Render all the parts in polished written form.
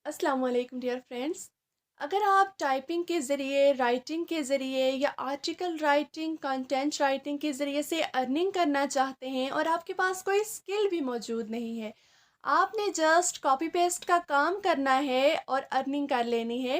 अस्सलाम वालेकुम dear friends. अगर आप टाइपिंग के ज़रिए, राइटिंग के ज़रिए या आर्टिकल राइटिंग, कंटेंट राइटिंग के ज़रिए से अर्निंग करना चाहते हैं और आपके पास कोई स्किल भी मौजूद नहीं है, आपने जस्ट कॉपी पेस्ट का काम करना है और अर्निंग कर लेनी है।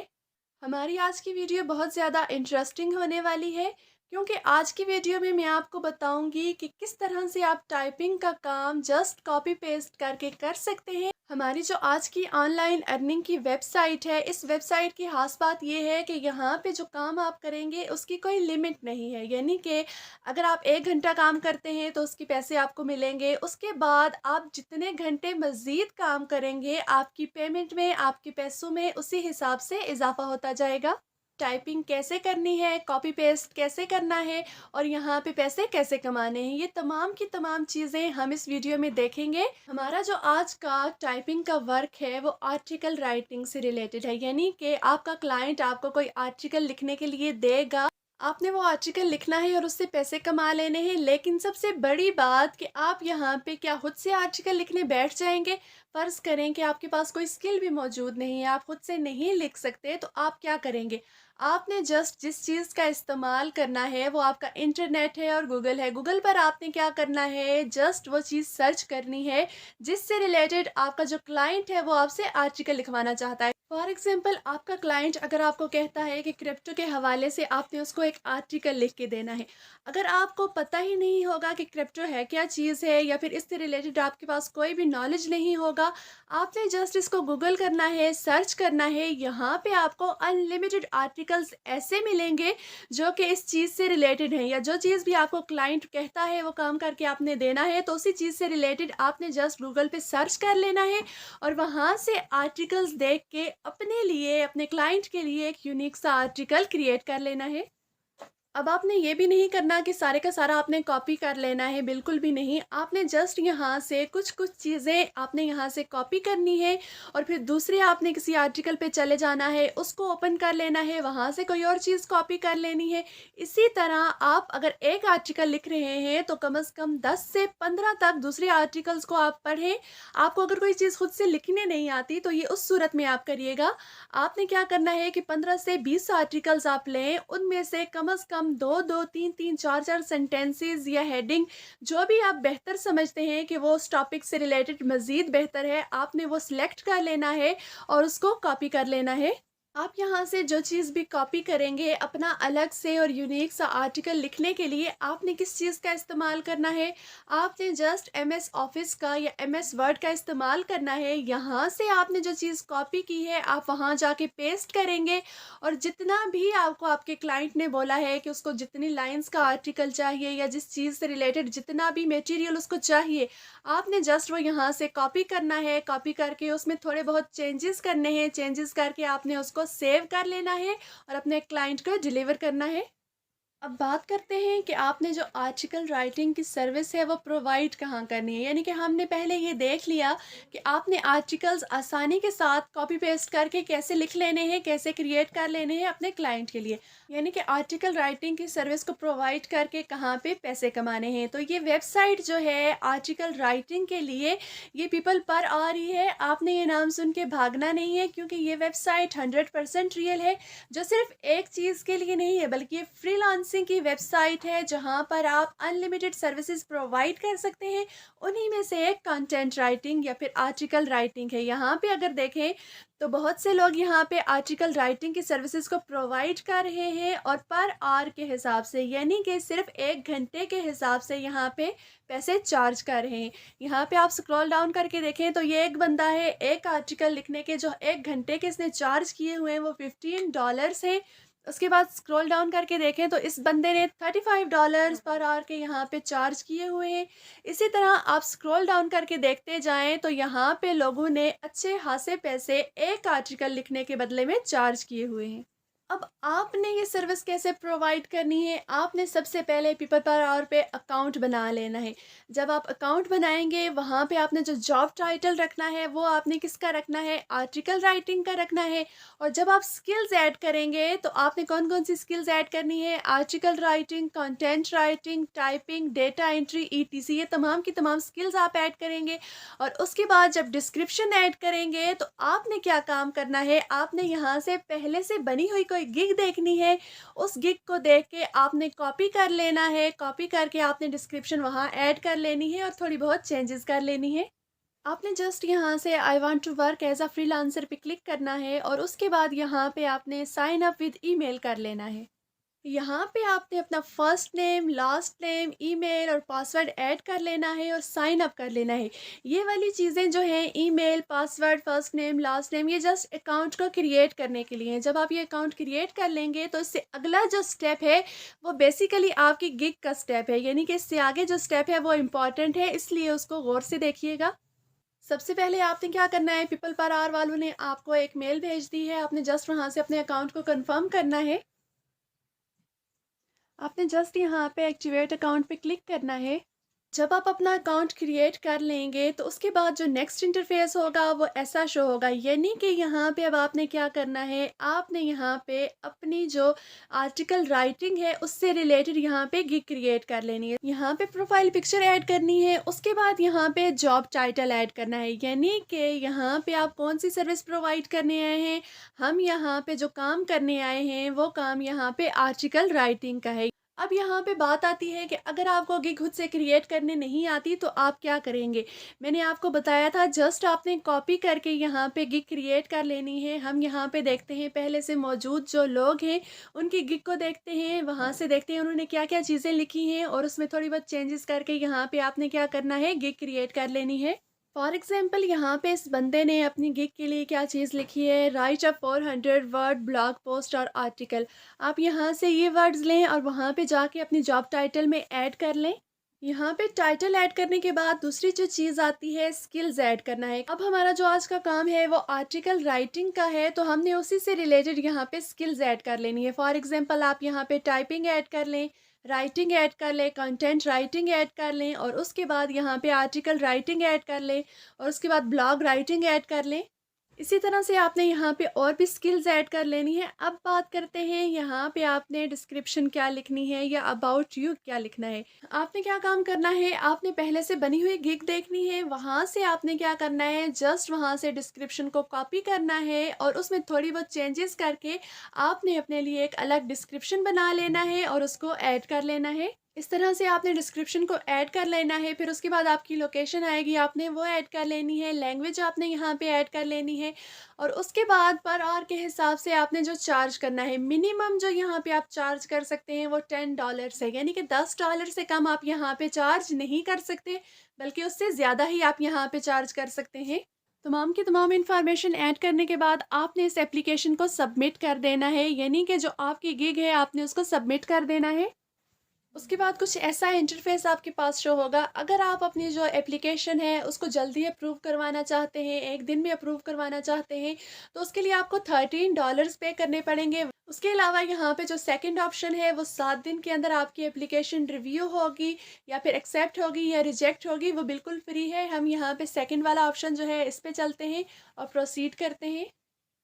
हमारी आज की वीडियो बहुत ज़्यादा इंटरेस्टिंग होने वाली है, क्योंकि आज की वीडियो में मैं आपको बताऊंगी कि किस तरह से आप टाइपिंग का काम जस्ट कॉपी पेस्ट करके कर सकते हैं। हमारी जो आज की ऑनलाइन अर्निंग की वेबसाइट है, इस वेबसाइट की खास बात यह है कि यहाँ पे जो काम आप करेंगे उसकी कोई लिमिट नहीं है। यानी कि अगर आप 1 घंटा काम करते हैं तो उसके पैसे आपको मिलेंगे। उसके बाद आप जितने घंटे मज़ीद काम करेंगे, आपकी पेमेंट में, आपके पैसों में उसी हिसाब से इजाफा होता जाएगा। टाइपिंग कैसे करनी है, कॉपी पेस्ट कैसे करना है और यहाँ पे पैसे कैसे कमाने हैं, ये तमाम की तमाम चीज़ें हम इस वीडियो में देखेंगे। हमारा जो आज का टाइपिंग का वर्क है वो आर्टिकल राइटिंग से रिलेटेड है। यानी कि आपका क्लाइंट आपको कोई आर्टिकल लिखने के लिए देगा, आपने वो आर्टिकल लिखना है और उससे पैसे कमा लेने हैं। लेकिन सबसे बड़ी बात कि आप यहाँ पे क्या खुद से आर्टिकल लिखने बैठ जाएंगे? फ़र्ज़ करें कि आपके पास कोई स्किल भी मौजूद नहीं है, आप खुद से नहीं लिख सकते, तो आप क्या करेंगे? आपने जस्ट जिस चीज़ का इस्तेमाल करना है वो आपका इंटरनेट है और गूगल है। गूगल पर आपने क्या करना है, जस्ट वो चीज़ सर्च करनी है जिससे रिलेटेड आपका जो क्लाइंट है वो आपसे आर्टिकल लिखवाना चाहता है। फॉर एग्जाम्पल, आपका क्लाइंट अगर आपको कहता है कि क्रिप्टो के हवाले से आपने उसको एक आर्टिकल लिख के देना है। अगर आपको पता ही नहीं होगा कि क्रिप्टो है क्या चीज़ है, या फिर इससे रिलेटेड आपके पास कोई भी नॉलेज नहीं होगा, आपने जस्ट इसको गूगल करना है, सर्च करना है। यहाँ पे आपको अनलिमिटेड आर्टिकल्स ऐसे मिलेंगे जो कि इस चीज़ से रिलेटेड हैं, या जो चीज़ भी आपको क्लाइंट कहता है वो काम करके आपने देना है, तो उसी चीज़ से रिलेटेड आपने जस्ट गूगल पे सर्च कर लेना है और वहाँ से आर्टिकल्स देख के अपने लिए, अपने क्लाइंट के लिए एक यूनिक सा आर्टिकल क्रिएट कर लेना है। अब आपने ये भी नहीं करना कि सारे का सारा आपने कॉपी कर लेना है, बिल्कुल भी नहीं। आपने जस्ट यहाँ से कुछ-कुछ चीज़ें आपने यहाँ से कॉपी करनी है और फिर दूसरे आपने किसी आर्टिकल पे चले जाना है, उसको ओपन कर लेना है, वहाँ से कोई और चीज़ कॉपी कर लेनी है। इसी तरह आप अगर एक आर्टिकल लिख रहे हैं तो कम से कम 10 से 15 तक दूसरे आर्टिकल्स को आप पढ़ें। आपको अगर कोई चीज़ खुद से लिखने नहीं आती तो ये उस सूरत में आप करिएगा। आपने क्या करना है कि 15 से 20 आर्टिकल्स आप लें, उनमें से कम 2-2, 3-3, 4-4 सेंटेंसेस या हेडिंग, जो भी आप बेहतर समझते हैं कि वो उस टॉपिक से रिलेटेड मज़ीद बेहतर है, आपने वो सिलेक्ट कर लेना है और उसको कॉपी कर लेना है। आप यहाँ से जो चीज़ भी कॉपी करेंगे अपना अलग से और यूनिक सा आर्टिकल लिखने के लिए, आपने किस चीज़ का इस्तेमाल करना है? आपने जस्ट एमएस ऑफिस का या एमएस वर्ड का इस्तेमाल करना है। यहाँ से आपने जो चीज़ कॉपी की है आप वहाँ जाके पेस्ट करेंगे और जितना भी आपको आपके क्लाइंट ने बोला है कि उसको जितनी लाइंस का आर्टिकल चाहिए या जिस चीज़ से रिलेटेड जितना भी मटेरियल उसको चाहिए, आपने जस्ट वो यहाँ से कॉपी करना है। कॉपी करके उसमें थोड़े बहुत चेंजेस करने हैं, चेंजेस करके आपने उसको सेव कर लेना है और अपने क्लाइंट को डिलीवर करना है। अब बात करते हैं कि आपने जो आर्टिकल राइटिंग की सर्विस है वो प्रोवाइड कहाँ करनी है। यानी कि हमने पहले ये देख लिया कि आपने आर्टिकल्स आसानी के साथ कॉपी पेस्ट करके कैसे लिख लेने हैं, कैसे क्रिएट कर लेने हैं अपने क्लाइंट के लिए। यानी कि आर्टिकल राइटिंग की सर्विस को प्रोवाइड करके कहाँ पे पैसे कमाने हैं। तो ये वेबसाइट जो है आर्टिकल राइटिंग के लिए, ये पीपल पर आ रही है। आपने ये नाम सुन के भागना नहीं है, क्योंकि ये वेबसाइट 100% रियल है, जो सिर्फ एक चीज़ के लिए नहीं है, बल्कि ये फ्रीलांसिंग की वेबसाइट है जहां पर आप अनलिमिटेड सर्विसेज प्रोवाइड कर सकते हैं। उन्हीं में से एक कंटेंट राइटिंग या फिर आर्टिकल राइटिंग है। यहाँ पे अगर देखें तो बहुत से लोग यहाँ पे आर्टिकल राइटिंग की सर्विसेज को प्रोवाइड कर रहे हैं और पर आवर के हिसाब से, यानी कि सिर्फ 1 घंटे के हिसाब से यहाँ पे पैसे चार्ज कर रहे हैं। यहाँ पे आप स्क्रॉल डाउन करके देखें तो ये एक बंदा है, एक आर्टिकल लिखने के जो 1 घंटे के इसने चार्ज किए हुए हैं वो $15 हैं। उसके बाद स्क्रॉल डाउन करके देखें तो इस बंदे ने $35 पर आवर के यहाँ पे चार्ज किए हुए हैं। इसी तरह आप स्क्रॉल डाउन करके देखते जाएं तो यहाँ पे लोगों ने अच्छे खासे पैसे एक आर्टिकल लिखने के बदले में चार्ज किए हुए हैं। अब आपने ये सर्विस कैसे प्रोवाइड करनी है? आपने सबसे पहले पीपल पर आवर पे अकाउंट बना लेना है। जब आप अकाउंट बनाएँगे, वहाँ पे आपने जो जॉब टाइटल रखना है, वो आपने किसका रखना है? आर्टिकल राइटिंग का रखना है। और जब आप स्किल्स ऐड करेंगे, तो आपने कौन-कौन सी स्किल्स ऐड करनी है? Article writing, content writing, typing, data entry, etc, ये तमाम की तमाम स्किल्स आप ऐड करेंगे। और उसके बाद जब डिस्क्रिप्शन ऐड करेंगे, तो आपने क्या काम करना है, आपने यहाँ से पहले से बनी हुई कोई गिग देखनी है, उस गिग को देख के आपने कॉपी कर लेना है, कॉपी करके आपने डिस्क्रिप्शन वहाँ ऐड कर लेनी है और थोड़ी बहुत चेंजेस कर लेनी है। आपने जस्ट यहाँ से I want to work as a freelancer पे क्लिक करना है और उसके बाद यहाँ पे आपने साइन अप विद ईमेल कर लेना है। यहाँ पे आपने अपना first name, last name, email और पासवर्ड ऐड कर लेना है और साइन अप कर लेना है। ये वाली चीज़ें जो हैं, email, password, first name, last name, ये जस्ट अकाउंट को क्रिएट करने के लिए हैं। जब आप ये अकाउंट क्रिएट कर लेंगे, तो इससे अगला जो स्टेप है, वो बेसिकली आपकी गिग का स्टेप है, यानी कि इससे आगे जो स्टेप है वो इम्पॉर्टेंट है, इसलिए उसको गौर से देखिएगा। सबसे पहले आपने क्या करना है, पीपल पर आवर वालों ने आपको एक मेल भेज दी है, आपने जस्ट वहाँ से अपने अकाउंट को कंफर्म करना है। आपने जस्ट यहाँ पे एक्टिवेट अकाउंट पे क्लिक करना है। जब आप अपना अकाउंट क्रिएट कर लेंगे, तो उसके बाद जो नेक्स्ट इंटरफेस होगा वो ऐसा शो होगा, यानी कि यहाँ पे अब आपने क्या करना है, आपने यहाँ पे अपनी जो आर्टिकल राइटिंग है उससे रिलेटेड यहाँ पे गिग क्रिएट कर लेनी है। यहाँ पे प्रोफाइल पिक्चर ऐड करनी है, उसके बाद यहाँ पे जॉब टाइटल ऐड करना है, यानी कि यहाँ पे आप कौन सी सर्विस प्रोवाइड करने आए हैं। हम यहाँ पे जो काम करने आए हैं, वो काम यहाँ पे आर्टिकल राइटिंग का है। अब यहाँ पे बात आती है कि अगर आपको गिग खुद से क्रिएट करने नहीं आती, तो आप क्या करेंगे। मैंने आपको बताया था, जस्ट आपने कॉपी करके यहाँ पे गिग क्रिएट कर लेनी है। हम यहाँ पे देखते हैं, पहले से मौजूद जो लोग हैं उनकी गिग को देखते हैं, वहाँ से देखते हैं उन्होंने क्या क्या चीज़ें लिखी हैं और उसमें थोड़ी बहुत चेंजेस करके यहाँ पे आपने क्या करना है, गिग क्रिएट कर लेनी है। फॉर एग्जाम्पल, यहाँ पे इस बंदे ने अपनी गिग के लिए क्या चीज़ लिखी है, राइट अ 400 वर्ड ब्लॉग पोस्ट और आर्टिकल। आप यहाँ से ये वर्ड्स लें और वहाँ पे जाके अपनी जॉब टाइटल में ऐड कर लें। यहाँ पे टाइटल ऐड करने के बाद दूसरी जो चीज़ आती है, स्किल्स ऐड करना है। अब हमारा जो आज का काम है वो आर्टिकल राइटिंग का है, तो हमने उसी से रिलेटेड यहाँ पे स्किल्स ऐड कर लेनी है। फॉर एग्जांपल, आप यहाँ पे टाइपिंग ऐड कर लें, राइटिंग ऐड कर लें, कंटेंट राइटिंग ऐड कर लें और उसके बाद यहाँ पे आर्टिकल राइटिंग ऐड कर लें और उसके बाद ब्लॉग राइटिंग ऐड कर लें। इसी तरह से आपने यहाँ पे और भी स्किल्स ऐड कर लेनी है। अब बात करते हैं, यहाँ पे आपने डिस्क्रिप्शन क्या लिखनी है या अबाउट यू क्या लिखना है। आपने क्या काम करना है, आपने पहले से बनी हुई गिग देखनी है, वहाँ से आपने क्या करना है, जस्ट वहाँ से डिस्क्रिप्शन को कॉपी करना है और उसमें थोड़ी बहुत चेंजेस करके आपने अपने लिए एक अलग डिस्क्रिप्शन बना लेना है और उसको ऐड कर लेना है। इस तरह से आपने डिस्क्रिप्शन को ऐड कर लेना है। फिर उसके बाद आपकी लोकेशन आएगी, आपने वो ऐड कर लेनी है, लैंग्वेज आपने यहाँ पे ऐड कर लेनी है और उसके बाद पर आवर के हिसाब से आपने जो चार्ज करना है, मिनिमम जो यहाँ पे आप चार्ज कर सकते हैं वो $10 है, यानी कि $10 से कम आप यहाँ पे चार्ज नहीं कर सकते, बल्कि उससे ज़्यादा ही आप यहाँ पे चार्ज कर सकते हैं। तमाम की तमाम इन्फॉर्मेशन ऐड करने के बाद आपने इस एप्लीकेशन को सबमिट कर देना है, यानी कि जो आपकी गिग है आपने उसको सबमिट कर देना है। उसके बाद कुछ ऐसा इंटरफेस आपके पास शो होगा। अगर आप अपनी जो एप्लीकेशन है उसको जल्दी अप्रूव करवाना चाहते हैं, एक दिन में अप्रूव करवाना चाहते हैं, तो उसके लिए आपको $13 पे करने पड़ेंगे। उसके अलावा यहाँ पे जो सेकंड ऑप्शन है, वो 7 दिन के अंदर आपकी एप्लीकेशन रिव्यू होगी या फिर एक्सेप्ट होगी या रिजेक्ट होगी, वो बिल्कुल फ्री है। हम यहाँ पे सेकंड वाला ऑप्शन जो है इस पे चलते हैं और प्रोसीड करते हैं।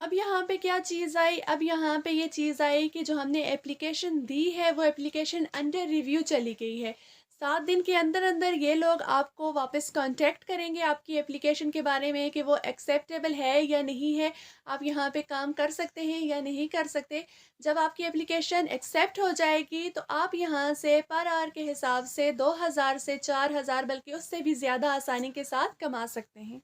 अब यहाँ पे क्या चीज़ आई, अब यहाँ पे ये चीज़ आई कि जो हमने एप्लीकेशन दी है वो एप्लीकेशन अंडर रिव्यू चली गई है। 7 दिन के अंदर अंदर ये लोग आपको वापस कांटेक्ट करेंगे आपकी एप्लीकेशन के बारे में कि वो एक्सेप्टेबल है या नहीं है, आप यहाँ पे काम कर सकते हैं या नहीं कर सकते। जब आपकी एप्लीकेशन एक्सेप्ट हो जाएगी, तो आप यहाँ से पर आवर के हिसाब से 2000 से 4000, बल्कि उससे भी ज़्यादा आसानी के साथ कमा सकते हैं।